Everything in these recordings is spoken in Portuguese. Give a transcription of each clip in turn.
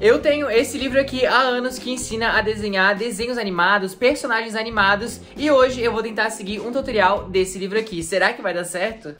Eu tenho esse livro aqui há anos que ensina a desenhar desenhos animados, personagens animados, e hoje eu vou tentar seguir um tutorial desse livro aqui. Será que vai dar certo?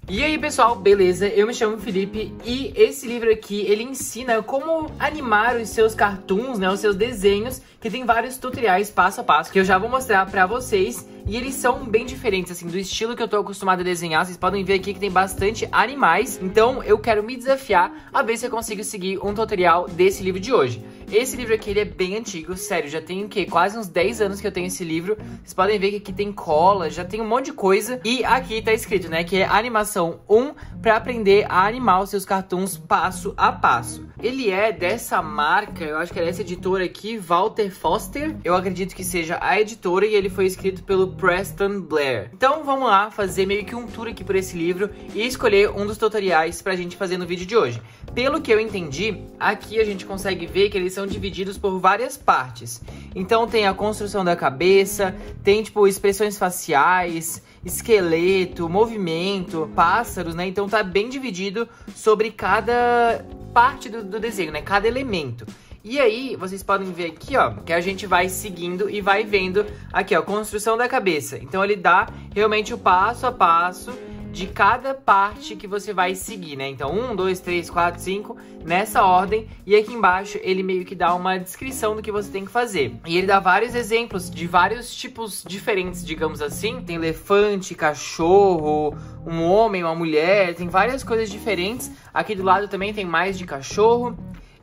E aí pessoal, beleza? Eu me chamo Felipe e esse livro aqui, ele ensina como animar os seus cartoons, né, os seus desenhos, que tem vários tutoriais passo a passo, que eu já vou mostrar pra vocês. E eles são bem diferentes, assim, do estilo que eu tô acostumado a desenhar. Vocês podem ver aqui que tem bastante animais. Então eu quero me desafiar a ver se eu consigo seguir um tutorial desse livro de hoje. Esse livro aqui, ele é bem antigo, sério, já tem o quê? Quase uns 10 anos que eu tenho esse livro. Vocês podem ver que aqui tem cola, já tem um monte de coisa. E aqui tá escrito, né, que é animação 1 pra aprender a animar os seus cartoons passo a passo. Ele é dessa marca, eu acho que é dessa editora aqui, Walter Foster. Eu acredito que seja a editora e ele foi escrito pelo Preston Blair. Então vamos lá fazer meio que um tour aqui por esse livro e escolher um dos tutoriais pra gente fazer no vídeo de hoje. Pelo que eu entendi, aqui a gente consegue ver que eles são divididos por várias partes. Então tem a construção da cabeça, tem tipo expressões faciais, esqueleto, movimento, pássaros, né? Então tá bem dividido sobre cada parte do desenho, né? Cada elemento. E aí, vocês podem ver aqui, ó, que a gente vai seguindo e vai vendo aqui, ó, construção da cabeça. Então ele dá realmente o passo a passo de cada parte que você vai seguir, né? Então 1, 2, 3, 4, 5, nessa ordem. E aqui embaixo ele meio que dá uma descrição do que você tem que fazer. E ele dá vários exemplos de vários tipos diferentes, digamos assim. Tem elefante, cachorro, um homem, uma mulher, tem várias coisas diferentes. Aqui do lado também tem mais de cachorro.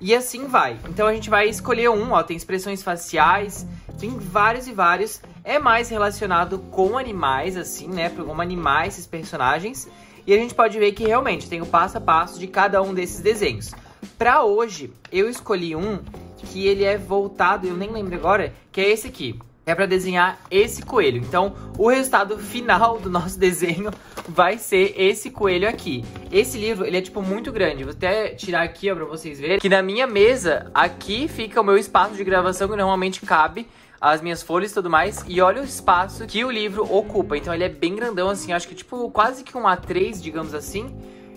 E assim vai. Então a gente vai escolher um, ó, tem expressões faciais, tem vários e vários. É mais relacionado com animais, assim, né, como animar esses personagens. E a gente pode ver que realmente tem o passo a passo de cada um desses desenhos. Pra hoje, eu escolhi um que ele é voltado, eu nem lembro agora, que é esse aqui. É pra desenhar esse coelho. Então, o resultado final do nosso desenho vai ser esse coelho aqui. Esse livro, ele é, tipo, muito grande. Vou até tirar aqui, ó, pra vocês verem. Que na minha mesa, aqui fica o meu espaço de gravação, que normalmente cabe as minhas folhas e tudo mais. E olha o espaço que o livro ocupa. Então, ele é bem grandão, assim. Acho que, tipo, quase que um A3, digamos assim.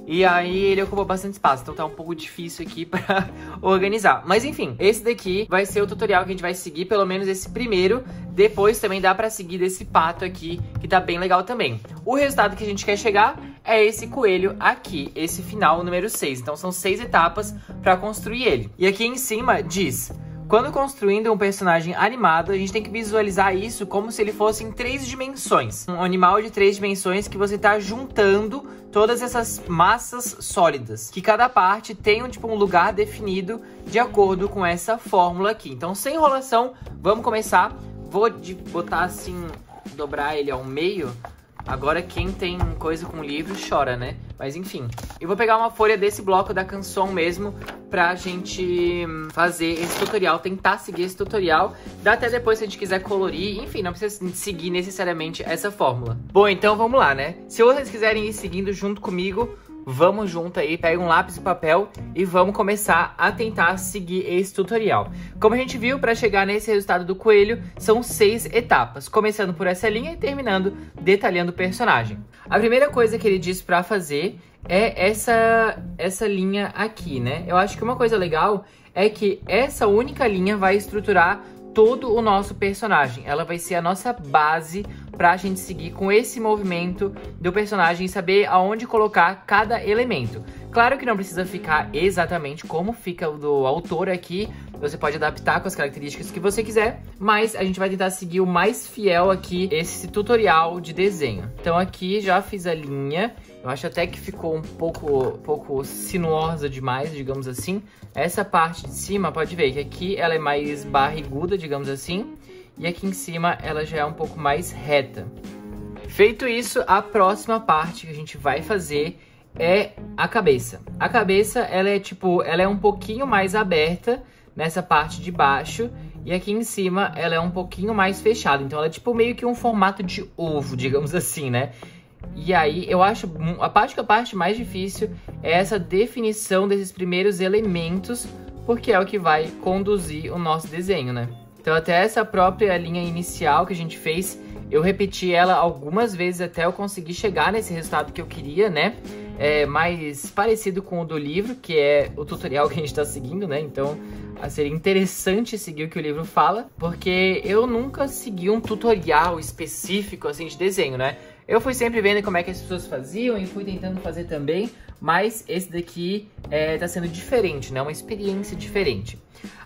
E aí ele ocupa bastante espaço, então tá um pouco difícil aqui pra organizar. Mas enfim, esse daqui vai ser o tutorial que a gente vai seguir, pelo menos esse primeiro. Depois também dá pra seguir desse pato aqui, que tá bem legal também. O resultado que a gente quer chegar é esse coelho aqui, esse final número 6. Então são 6 etapas pra construir ele. E aqui em cima diz: quando construindo um personagem animado, a gente tem que visualizar isso como se ele fosse em 3 dimensões. Um animal de 3 dimensões que você tá juntando todas essas massas sólidas. Que cada parte tem um lugar definido de acordo com essa fórmula aqui. Então, sem enrolação, vamos começar. Vou botar assim, dobrar ele ao meio. Agora quem tem coisa com livro chora, né? Mas enfim, eu vou pegar uma folha desse bloco da canção mesmo pra gente fazer esse tutorial, tentar seguir esse tutorial. Dá até depois se a gente quiser colorir, enfim, não precisa seguir necessariamente essa fórmula. Bom, então vamos lá, né? Se vocês quiserem ir seguindo junto comigo, vamos junto aí, pega um lápis e papel e vamos começar a tentar seguir esse tutorial. Como a gente viu, para chegar nesse resultado do coelho, são 6 etapas, começando por essa linha e terminando detalhando o personagem. A primeira coisa que ele diz para fazer é essa linha aqui, né? Eu acho que uma coisa legal é que essa única linha vai estruturar todo o nosso personagem. Ela vai ser a nossa base pra gente seguir com esse movimento do personagem e saber aonde colocar cada elemento. Claro que não precisa ficar exatamente como fica o do autor aqui. Você pode adaptar com as características que você quiser, mas a gente vai tentar seguir o mais fiel aqui, esse tutorial de desenho. Então aqui já fiz a linha. Eu acho até que ficou um pouco sinuosa demais, digamos assim. Essa parte de cima, pode ver que aqui ela é mais barriguda, digamos assim. E aqui em cima ela já é um pouco mais reta. Feito isso, a próxima parte que a gente vai fazer é a cabeça. A cabeça, ela é um pouquinho mais aberta nessa parte de baixo. E aqui em cima ela é um pouquinho mais fechada. Então ela é tipo meio que um formato de ovo, digamos assim, né? E aí, eu acho a parte mais difícil é essa definição desses primeiros elementos, porque é o que vai conduzir o nosso desenho, né? Então, até essa própria linha inicial que a gente fez Eu repeti ela algumas vezes até eu conseguir chegar nesse resultado que eu queria, né? Mais parecido com o do livro, que é o tutorial que a gente tá seguindo, né? Então, seria interessante seguir o que o livro fala, porque eu nunca segui um tutorial específico, assim, de desenho, né? Eu fui sempre vendo como é que as pessoas faziam e fui tentando fazer também, mas esse daqui tá sendo diferente, né? Uma experiência diferente.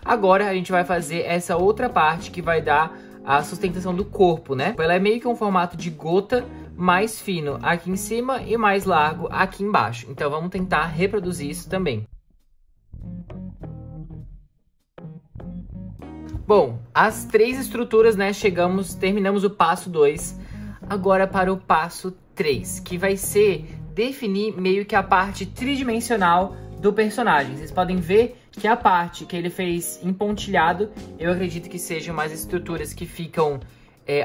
Agora, a gente vai fazer essa outra parte que vai dar a sustentação do corpo, né? Ela é meio que um formato de gota, mais fino aqui em cima e mais largo aqui embaixo. Então vamos tentar reproduzir isso também. Bom, as 3 estruturas, né, terminamos o passo 2. Agora para o passo 3, que vai ser definir meio que a parte tridimensional do personagem. Vocês podem ver que a parte que ele fez em pontilhado, eu acredito que sejam umas estruturas que ficam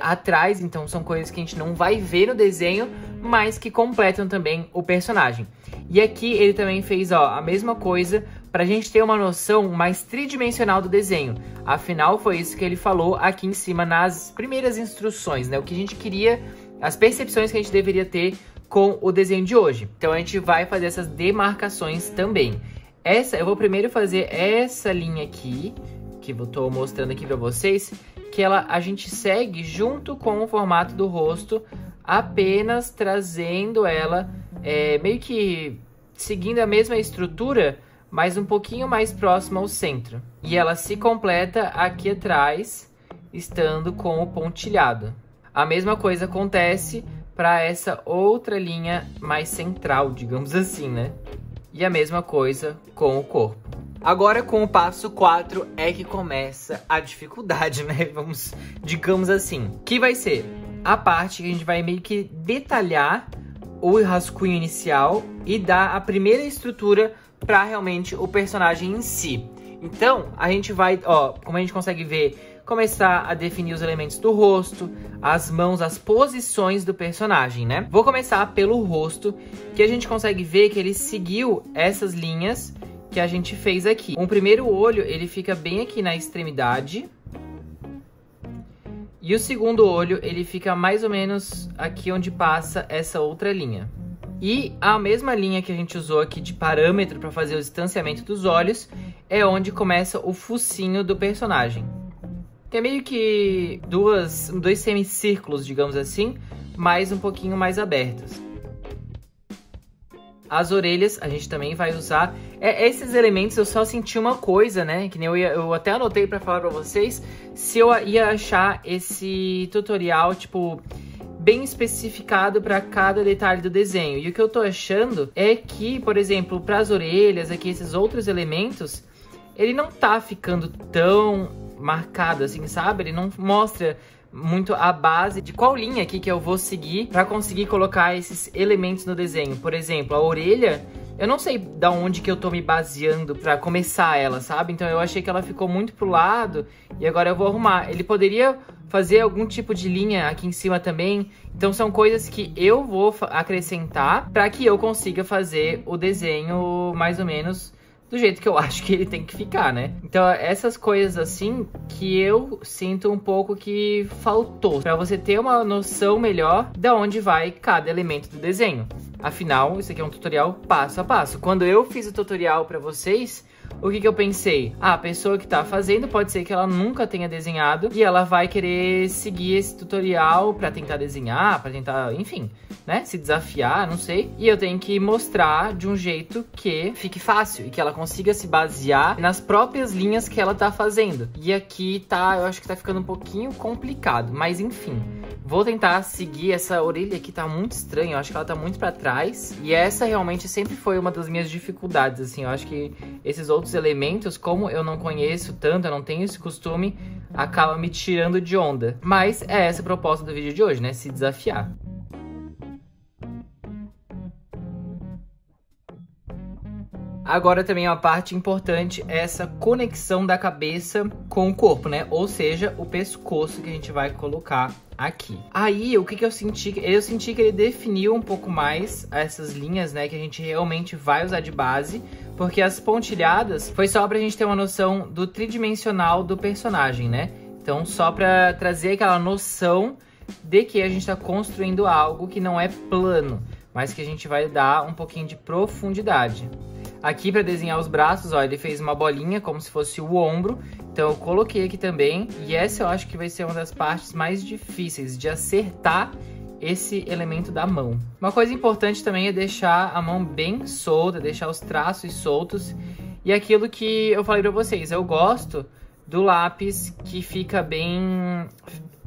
atrás, então são coisas que a gente não vai ver no desenho, mas que completam também o personagem. E aqui ele também fez, ó, a mesma coisa pra gente ter uma noção mais tridimensional do desenho. Afinal, foi isso que ele falou aqui em cima nas primeiras instruções, né? O que a gente queria, as percepções que a gente deveria ter com o desenho de hoje. Então a gente vai fazer essas demarcações também. Eu vou primeiro fazer essa linha aqui, que eu tô mostrando aqui pra vocês, que a gente segue junto com o formato do rosto, apenas trazendo ela, meio que seguindo a mesma estrutura, mas um pouquinho mais próxima ao centro. E ela se completa aqui atrás, estando com o pontilhado. A mesma coisa acontece para essa outra linha mais central, digamos assim, né? E a mesma coisa com o corpo. Agora, com o passo 4 é que começa a dificuldade, né? Digamos assim. Que vai ser a parte que a gente vai meio que detalhar o rascunho inicial e dar a primeira estrutura para realmente o personagem em si. Então, a gente vai, ó, como a gente consegue ver, começar a definir os elementos do rosto, as mãos, as posições do personagem, né? Vou começar pelo rosto, que a gente consegue ver que ele seguiu essas linhas que a gente fez aqui. O primeiro olho, ele fica bem aqui na extremidade. E o segundo olho, ele fica mais ou menos aqui onde passa essa outra linha. E a mesma linha que a gente usou aqui de parâmetro para fazer o distanciamento dos olhos é onde começa o focinho do personagem. Tem meio que dois semicírculos, digamos assim, mas um pouquinho mais abertos. As orelhas a gente também vai usar. Esses elementos eu só senti uma coisa, né? Que nem eu até anotei pra falar pra vocês. Se eu ia achar esse tutorial, tipo, bem especificado pra cada detalhe do desenho. E o que eu tô achando é que, por exemplo, pras orelhas, aqui esses outros elementos, ele não tá ficando tão marcado assim, sabe? Ele não mostra muito a base de qual linha aqui que eu vou seguir para conseguir colocar esses elementos no desenho. Por exemplo, a orelha, eu não sei da onde que eu tô me baseando para começar ela, sabe? Então eu achei que ela ficou muito pro lado e agora eu vou arrumar. Ele poderia fazer algum tipo de linha aqui em cima também. Então são coisas que eu vou acrescentar para que eu consiga fazer o desenho mais ou menos do jeito que eu acho que ele tem que ficar, né? Então, essas coisas assim que eu sinto um pouco que faltou, pra você ter uma noção melhor de onde vai cada elemento do desenho. Afinal, isso aqui é um tutorial passo a passo. Quando eu fiz o tutorial pra vocês, o que eu pensei? A pessoa que tá fazendo pode ser que ela nunca tenha desenhado e ela vai querer seguir esse tutorial pra tentar desenhar, pra tentar, enfim, né? Se desafiar, não sei. E eu tenho que mostrar de um jeito que fique fácil e que ela consiga se basear nas próprias linhas que ela tá fazendo. E aqui tá, eu acho que tá ficando um pouquinho complicado, mas enfim. Vou tentar seguir essa orelha aqui, tá muito estranha, eu acho que ela tá muito pra trás. E essa realmente sempre foi uma das minhas dificuldades, assim, eu acho que esses outros elementos, como eu não conheço tanto, eu não tenho esse costume, acaba me tirando de onda. Mas é essa a proposta do vídeo de hoje, né, se desafiar. Agora também uma parte importante é essa conexão da cabeça com o corpo, né? Ou seja, o pescoço que a gente vai colocar aqui. Aí, o que eu senti? Eu senti que ele definiu um pouco mais essas linhas, né? Que a gente realmente vai usar de base. Porque as pontilhadas foi só pra gente ter uma noção do tridimensional do personagem, né? Então, só pra trazer aquela noção de que a gente está construindo algo que não é plano, mas que a gente vai dar um pouquinho de profundidade. Aqui para desenhar os braços, ó, ele fez uma bolinha como se fosse o ombro, então eu coloquei aqui também. E essa eu acho que vai ser uma das partes mais difíceis de acertar esse elemento da mão. Uma coisa importante também é deixar a mão bem solta, deixar os traços soltos. E aquilo que eu falei para vocês, eu gosto do lápis que fica bem,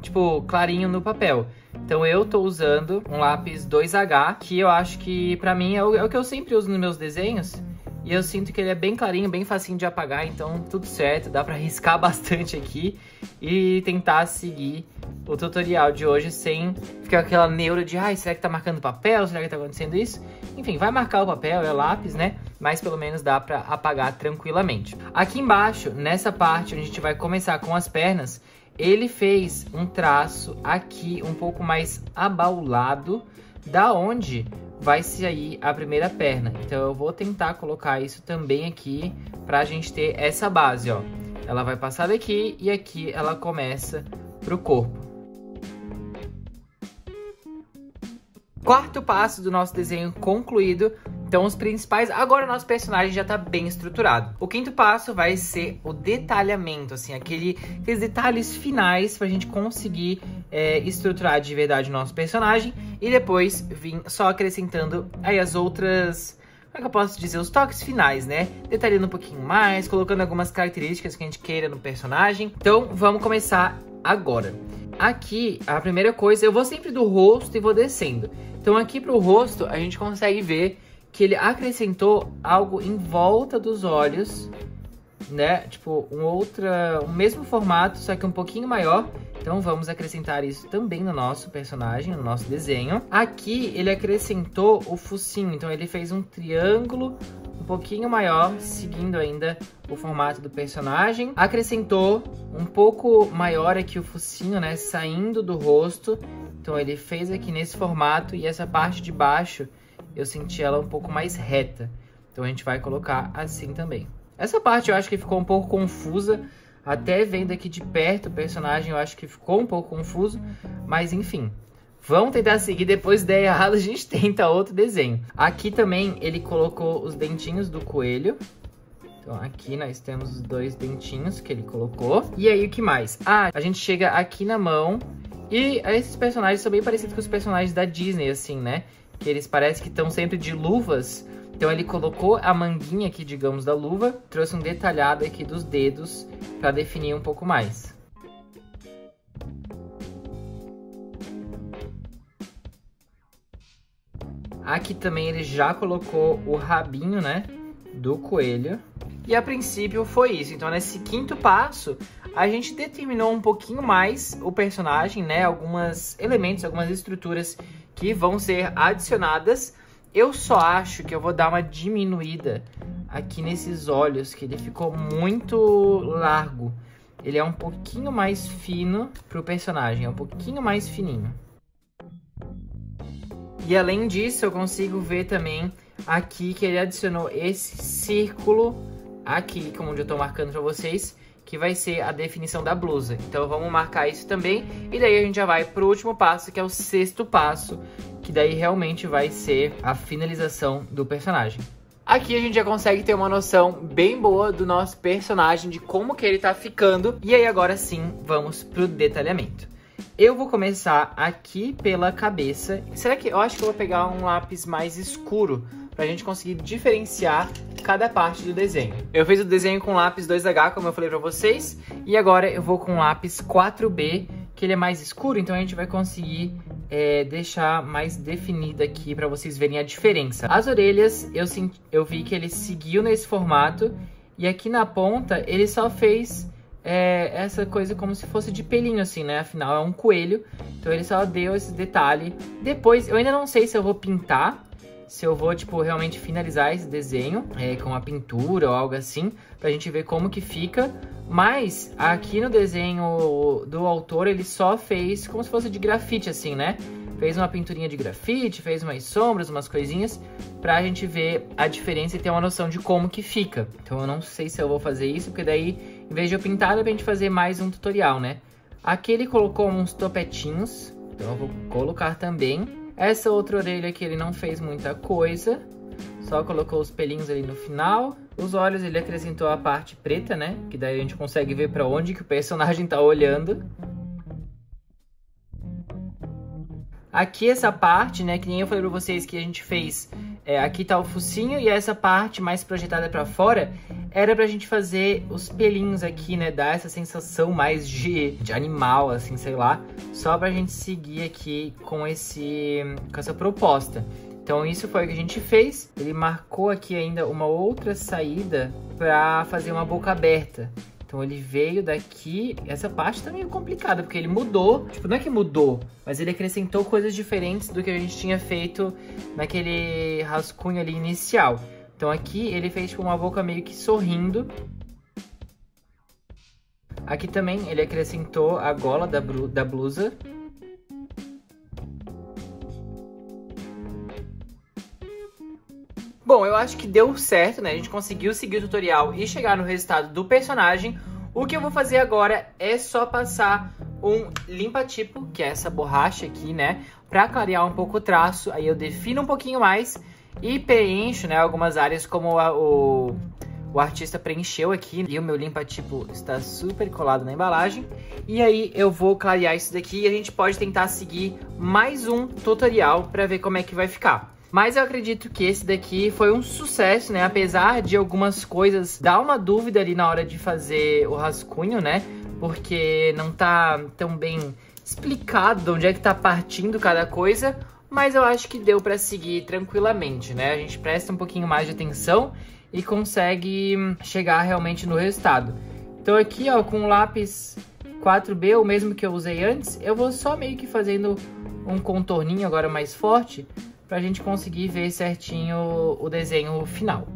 tipo, clarinho no papel. Então eu tô usando um lápis 2H, que eu acho que pra mim é o que eu sempre uso nos meus desenhos. E eu sinto que ele é bem clarinho, bem facinho de apagar, então tudo certo, dá pra riscar bastante aqui e tentar seguir o tutorial de hoje sem ficar com aquela neura de ai, será que tá marcando papel? Será que tá acontecendo isso? Enfim, vai marcar o papel, é lápis, né? Mas pelo menos dá pra apagar tranquilamente. Aqui embaixo, nessa parte onde a gente vai começar com as pernas, ele fez um traço aqui um pouco mais abaulado, da onde vai sair a primeira perna. Então eu vou tentar colocar isso também aqui pra gente ter essa base, ó. Ela vai passar daqui e aqui ela começa pro corpo. Quarto passo do nosso desenho concluído. Então os principais, agora o nosso personagem já tá bem estruturado. O quinto passo vai ser o detalhamento, assim, aqueles detalhes finais pra gente conseguir estruturar de verdade o nosso personagem. E depois vir só acrescentando aí as outras, como é que eu posso dizer, os toques finais, né? Detalhando um pouquinho mais, colocando algumas características que a gente queira no personagem. Então vamos começar agora. Aqui, a primeira coisa, eu vou sempre do rosto e vou descendo. Então aqui pro rosto a gente consegue ver que ele acrescentou algo em volta dos olhos, né? Tipo, um mesmo formato, só que um pouquinho maior. Então vamos acrescentar isso também no nosso personagem, no nosso desenho. Aqui ele acrescentou o focinho, então ele fez um triângulo um pouquinho maior, seguindo ainda o formato do personagem. Acrescentou um pouco maior aqui o focinho, né? Saindo do rosto. Então ele fez aqui nesse formato e essa parte de baixo eu senti ela um pouco mais reta. Então a gente vai colocar assim também. Essa parte eu acho que ficou um pouco confusa. Até vendo aqui de perto o personagem eu acho que ficou um pouco confuso. Mas enfim, vamos tentar seguir. Depois da errada a gente tenta outro desenho. Aqui também ele colocou os dentinhos do coelho. Então aqui nós temos os dois dentinhos que ele colocou. E aí o que mais? Ah, a gente chega aqui na mão. E esses personagens são bem parecidos com os personagens da Disney, assim, né? Que eles parecem que estão sempre de luvas. Então ele colocou a manguinha aqui, digamos, da luva. Trouxe um detalhado aqui dos dedos para definir um pouco mais. Aqui também ele já colocou o rabinho, né, do coelho. E a princípio foi isso. Então nesse quinto passo a gente determinou um pouquinho mais o personagem, né, alguns elementos, algumas estruturas que vão ser adicionadas. Eu só acho que eu vou dar uma diminuída aqui nesses olhos, que ele ficou muito largo. Ele é um pouquinho mais fino pro personagem, é um pouquinho mais fininho. E além disso, eu consigo ver também aqui que ele adicionou esse círculo aqui, como eu tô marcando pra vocês, que vai ser a definição da blusa. Então vamos marcar isso também. E daí a gente já vai pro último passo, que é o sexto passo, que daí realmente vai ser a finalização do personagem. Aqui a gente já consegue ter uma noção bem boa do nosso personagem, de como que ele tá ficando. E aí agora sim, vamos pro detalhamento. Eu vou começar aqui pela cabeça. Será que eu acho que eu vou pegar um lápis mais escuro pra gente conseguir diferenciar cada parte do desenho. Eu fiz o desenho com lápis 2H, como eu falei pra vocês, e agora eu vou com lápis 4B, que ele é mais escuro, então a gente vai conseguir deixar mais definido aqui pra vocês verem a diferença. As orelhas, eu vi que ele seguiu nesse formato, e aqui na ponta ele só fez essa coisa como se fosse de pelinho, assim, né? Afinal é um coelho, então ele só deu esse detalhe. Depois, eu ainda não sei se eu vou pintar, se eu vou, tipo, realmente finalizar esse desenho com a pintura ou algo assim, pra gente ver como que fica. Mas aqui no desenho do autor, ele só fez como se fosse de grafite, assim, né? Fez uma pinturinha de grafite, fez umas sombras, umas coisinhas, pra gente ver a diferença e ter uma noção de como que fica. Então eu não sei se eu vou fazer isso, porque daí, em vez de eu pintar, dá pra gente fazer mais um tutorial, né? Aqui ele colocou uns topetinhos, Então eu vou colocar também. Essa outra orelha aqui ele não fez muita coisa. Só colocou os pelinhos ali no final. Os olhos ele acrescentou a parte preta, né? Que daí a gente consegue ver pra onde que o personagem tá olhando. Aqui essa parte, né? Que nem eu falei pra vocês que a gente fez... aqui tá o focinho e essa parte mais projetada pra fora era pra gente fazer os pelinhos aqui, né? Dar essa sensação mais de animal, assim, sei lá. Só pra gente seguir aqui com essa proposta. Então isso foi o que a gente fez. Ele marcou aqui ainda uma outra saída pra fazer uma boca aberta. Então ele veio daqui, essa parte tá meio complicada, porque ele mudou, tipo, não é que mudou, mas ele acrescentou coisas diferentes do que a gente tinha feito naquele rascunho ali inicial. Então aqui ele fez tipo uma boca meio que sorrindo. Aqui também ele acrescentou a gola da blusa. Bom, eu acho que deu certo, né? A gente conseguiu seguir o tutorial e chegar no resultado do personagem. O que eu vou fazer agora é só passar um limpa-tipo, que é essa borracha aqui, né? Pra clarear um pouco o traço. Aí eu defino um pouquinho mais e preencho, né? Algumas áreas como o artista preencheu aqui. E o meu limpa-tipo está super colado na embalagem. E aí eu vou clarear isso daqui e a gente pode tentar seguir mais um tutorial pra ver como é que vai ficar. Mas eu acredito que esse daqui foi um sucesso, né? Apesar de algumas coisas dar uma dúvida ali na hora de fazer o rascunho, né? Porque não tá tão bem explicado de onde é que tá partindo cada coisa. Mas eu acho que deu pra seguir tranquilamente, né? A gente presta um pouquinho mais de atenção e consegue chegar realmente no resultado. Então aqui, ó, com o lápis 4B, o mesmo que eu usei antes, eu vou só meio que fazendo um contorninho agora mais forte, pra gente conseguir ver certinho o desenho final.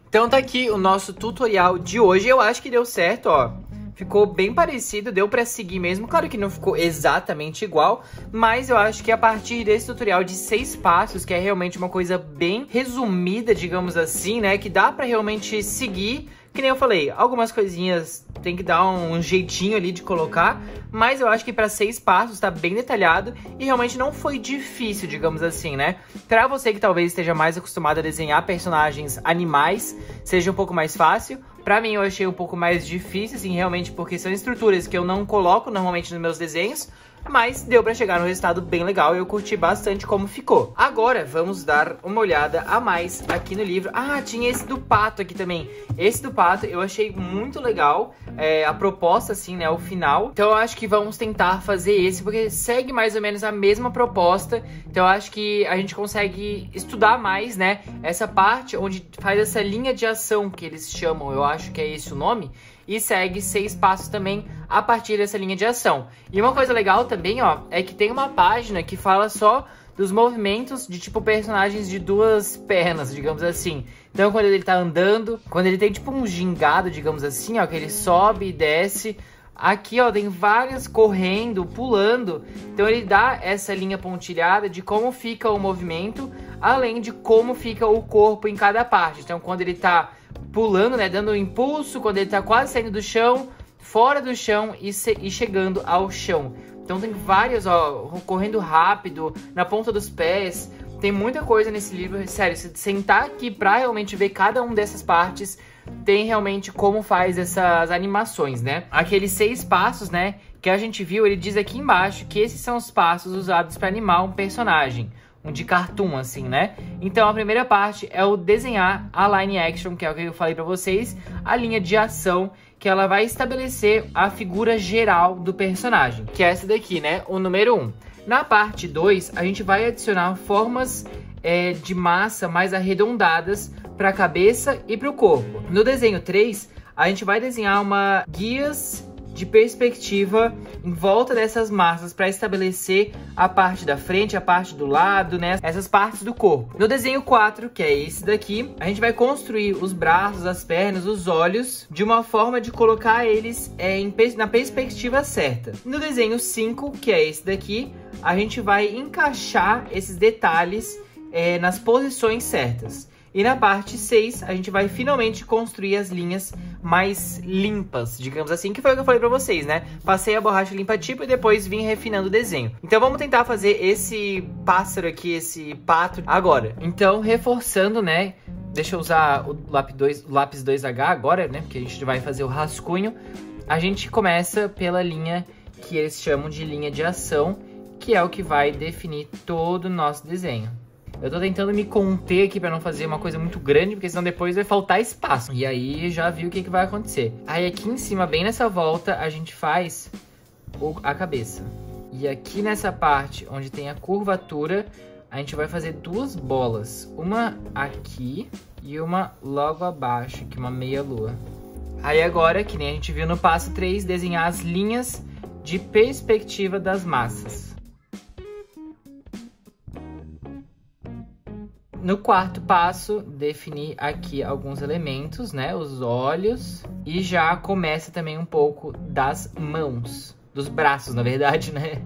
Então tá aqui o nosso tutorial de hoje. Eu acho que deu certo, ó. Ficou bem parecido, deu pra seguir mesmo. Claro que não ficou exatamente igual, mas eu acho que a partir desse tutorial de 6 passos, que é realmente uma coisa bem resumida, digamos assim, né? Que dá pra realmente seguir. Que nem eu falei, algumas coisinhas tem que dar um jeitinho ali de colocar, mas eu acho que para 6 passos tá bem detalhado e realmente não foi difícil, digamos assim, né? Pra você que talvez esteja mais acostumado a desenhar personagens animais, seja um pouco mais fácil. Pra mim eu achei um pouco mais difícil, assim, realmente, porque são estruturas que eu não coloco normalmente nos meus desenhos, mas deu pra chegar no resultado bem legal e eu curti bastante como ficou. Agora, vamos dar uma olhada a mais aqui no livro. Ah, tinha esse do pato aqui também. Esse do pato eu achei muito legal, a proposta, assim, né, o final. Então eu acho que vamos tentar fazer esse, porque segue mais ou menos a mesma proposta. Então eu acho que a gente consegue estudar mais, né, essa parte onde faz essa linha de ação que eles chamam, eu acho que é esse o nome. E segue 6 passos também a partir dessa linha de ação. E uma coisa legal também, ó, é que tem uma página que fala só dos movimentos de, tipo, personagens de 2 pernas, digamos assim. Então, quando ele tá andando, quando ele tem, tipo, um gingado, digamos assim, ó, que ele sobe e desce. Aqui, ó, tem várias correndo, pulando. Então, ele dá essa linha pontilhada de como fica o movimento, além de como fica o corpo em cada parte. Então, quando ele tá pulando, né, dando um impulso, quando ele tá quase saindo do chão, fora do chão e chegando ao chão. Então tem várias, ó, correndo rápido, na ponta dos pés. Tem muita coisa nesse livro, sério, se sentar aqui pra realmente ver cada uma dessas partes, tem realmente como faz essas animações, né? Aqueles 6 passos, né, que a gente viu, ele diz aqui embaixo que esses são os passos usados para animar um personagem. Um de cartoon, assim, né? Então, a primeira parte é o desenhar a line action, que é o que eu falei pra vocês, a linha de ação, que ela vai estabelecer a figura geral do personagem, que é essa daqui, né? O número 1. Na parte 2, a gente vai adicionar formas de massa mais arredondadas para a cabeça e para o corpo. No desenho 3, a gente vai desenhar guias de perspectiva em volta dessas massas para estabelecer a parte da frente, a parte do lado, né? Essas partes do corpo. No desenho 4, que é esse daqui, a gente vai construir os braços, as pernas, os olhos de uma forma de colocar eles na perspectiva certa. No desenho 5, que é esse daqui, a gente vai encaixar esses detalhes nas posições certas. E na parte 6, a gente vai finalmente construir as linhas mais limpas, digamos assim, que foi o que eu falei pra vocês, né? Passei a borracha limpa tipo e depois vim refinando o desenho. Então vamos tentar fazer esse pássaro aqui, esse pato agora. Então, reforçando, né? Deixa eu usar o lápis 2H agora, né? Porque a gente vai fazer o rascunho. A gente começa pela linha que eles chamam de linha de ação, que é o que vai definir todo o nosso desenho. Eu tô tentando me conter aqui pra não fazer uma coisa muito grande, porque senão depois vai faltar espaço. E aí já viu o que vai acontecer. Aí aqui em cima, bem nessa volta, a gente faz a cabeça. E aqui nessa parte onde tem a curvatura, a gente vai fazer duas bolas. Uma aqui e uma logo abaixo, que é uma meia lua. Aí agora, que nem a gente viu no passo 3, desenhar as linhas de perspectiva das massas. No quarto passo, definir aqui alguns elementos, né? Os olhos. E já começa também um pouco das mãos. Dos braços, na verdade, né?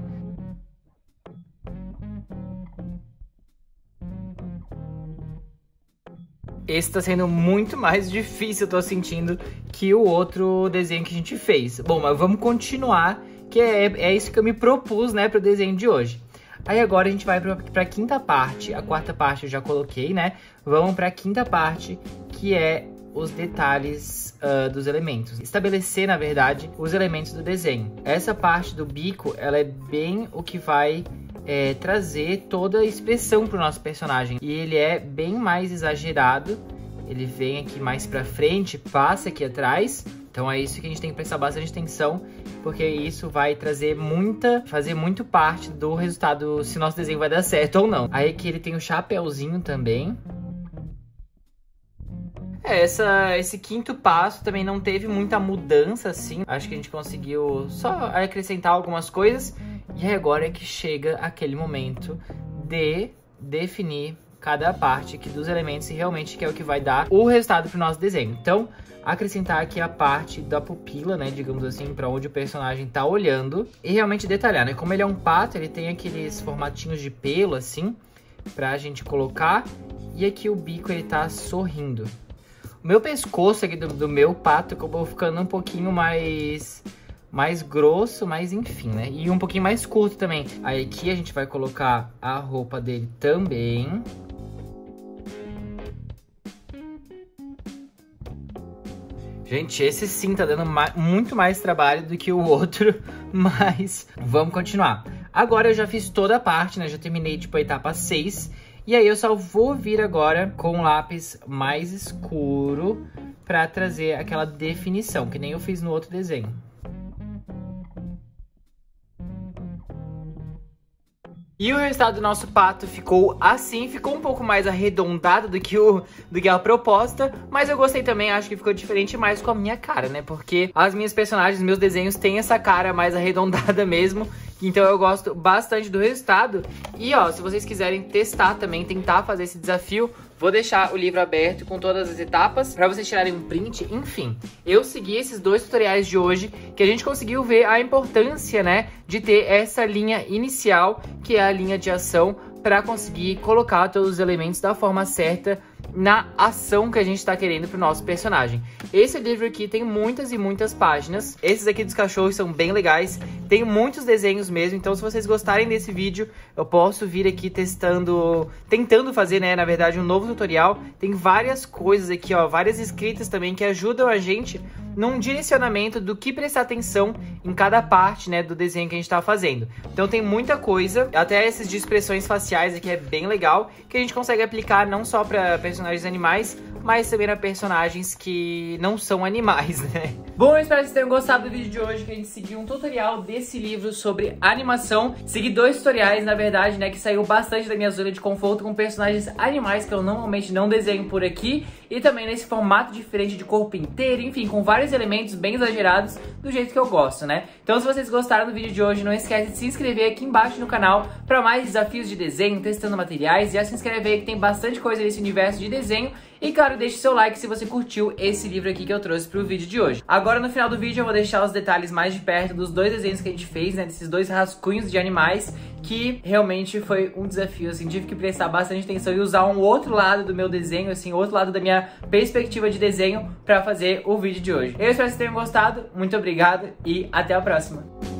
Esse tá sendo muito mais difícil, eu tô sentindo, que o outro desenho que a gente fez. Bom, mas vamos continuar, que é isso que eu me propus, né, pro desenho de hoje. Aí agora a gente vai pra quinta parte. A quarta parte eu já coloquei, né? Vamos pra quinta parte, que é os detalhes dos elementos. Estabelecer, na verdade, os elementos do desenho. Essa parte do bico, ela é bem o que vai trazer toda a expressão pro nosso personagem. E ele é bem mais exagerado. Ele vem aqui mais pra frente, passa aqui atrás. Então é isso que a gente tem que prestar bastante atenção, porque isso vai fazer muito parte do resultado, se nosso desenho vai dar certo ou não. Aí aqui ele tem o chapéuzinho também. Esse quinto passo também não teve muita mudança, assim. Acho que a gente conseguiu só acrescentar algumas coisas. E agora é que chega aquele momento de definir cada parte aqui dos elementos e realmente que é o que vai dar o resultado pro nosso desenho. Então, acrescentar aqui a parte da pupila, né, digamos assim, para onde o personagem tá olhando e realmente detalhar, né? Como ele é um pato, ele tem aqueles formatinhos de pelo, assim, pra gente colocar. E aqui o bico, ele tá sorrindo. O meu pescoço aqui do meu pato acabou ficando um pouquinho mais grosso, mas enfim, né? E um pouquinho mais curto também. Aí aqui a gente vai colocar a roupa dele também. Gente, esse sim tá dando muito mais trabalho do que o outro, mas vamos continuar. Agora eu já fiz toda a parte, né? Já terminei, tipo, a etapa 6. E aí eu só vou vir agora com um lápis mais escuro pra trazer aquela definição, que nem eu fiz no outro desenho. E o resultado do nosso pato ficou assim, ficou um pouco mais arredondado do que a proposta, mas eu gostei também, acho que ficou diferente mais com a minha cara, né? Porque as minhas personagens, meus desenhos têm essa cara mais arredondada mesmo, então eu gosto bastante do resultado. E ó, se vocês quiserem testar também, tentar fazer esse desafio, vou deixar o livro aberto com todas as etapas para vocês tirarem um print. Enfim, eu segui esses dois tutoriais de hoje, que a gente conseguiu ver a importância, né, de ter essa linha inicial, que é a linha de ação, para conseguir colocar todos os elementos da forma certa na ação que a gente tá querendo pro nosso personagem. Esse livro aqui tem muitas e muitas páginas. Esses aqui dos cachorros são bem legais. Tem muitos desenhos mesmo, então se vocês gostarem desse vídeo, eu posso vir aqui tentando fazer, né, na verdade, um novo tutorial. Tem várias coisas aqui, ó, várias escritas também que ajudam a gente num direcionamento do que prestar atenção em cada parte, né, do desenho que a gente tá fazendo. Então tem muita coisa, até esses de expressões faciais aqui é bem legal, que a gente consegue aplicar não só para personagens animais, mas também para personagens que não são animais, né? Bom, eu espero que vocês tenham gostado do vídeo de hoje, que a gente seguiu um tutorial desse livro sobre animação. Segui dois tutoriais, na verdade, né, que saiu bastante da minha zona de conforto com personagens animais que eu normalmente não desenho por aqui, e também nesse formato diferente de corpo inteiro, enfim, com vários elementos bem exagerados do jeito que eu gosto, né? Então se vocês gostaram do vídeo de hoje, não esquece de se inscrever aqui embaixo no canal para mais desafios de desenho, testando materiais, e já se inscreve aí que tem bastante coisa nesse universo de desenho. E claro, deixe seu like se você curtiu esse livro aqui que eu trouxe pro vídeo de hoje. Agora no final do vídeo eu vou deixar os detalhes mais de perto dos 2 desenhos que a gente fez, né, desses 2 rascunhos de animais, que realmente foi um desafio, assim, tive que prestar bastante atenção e usar um outro lado do meu desenho, assim, outro lado da minha perspectiva de desenho pra fazer o vídeo de hoje. Eu espero que vocês tenham gostado, muito obrigado e até a próxima!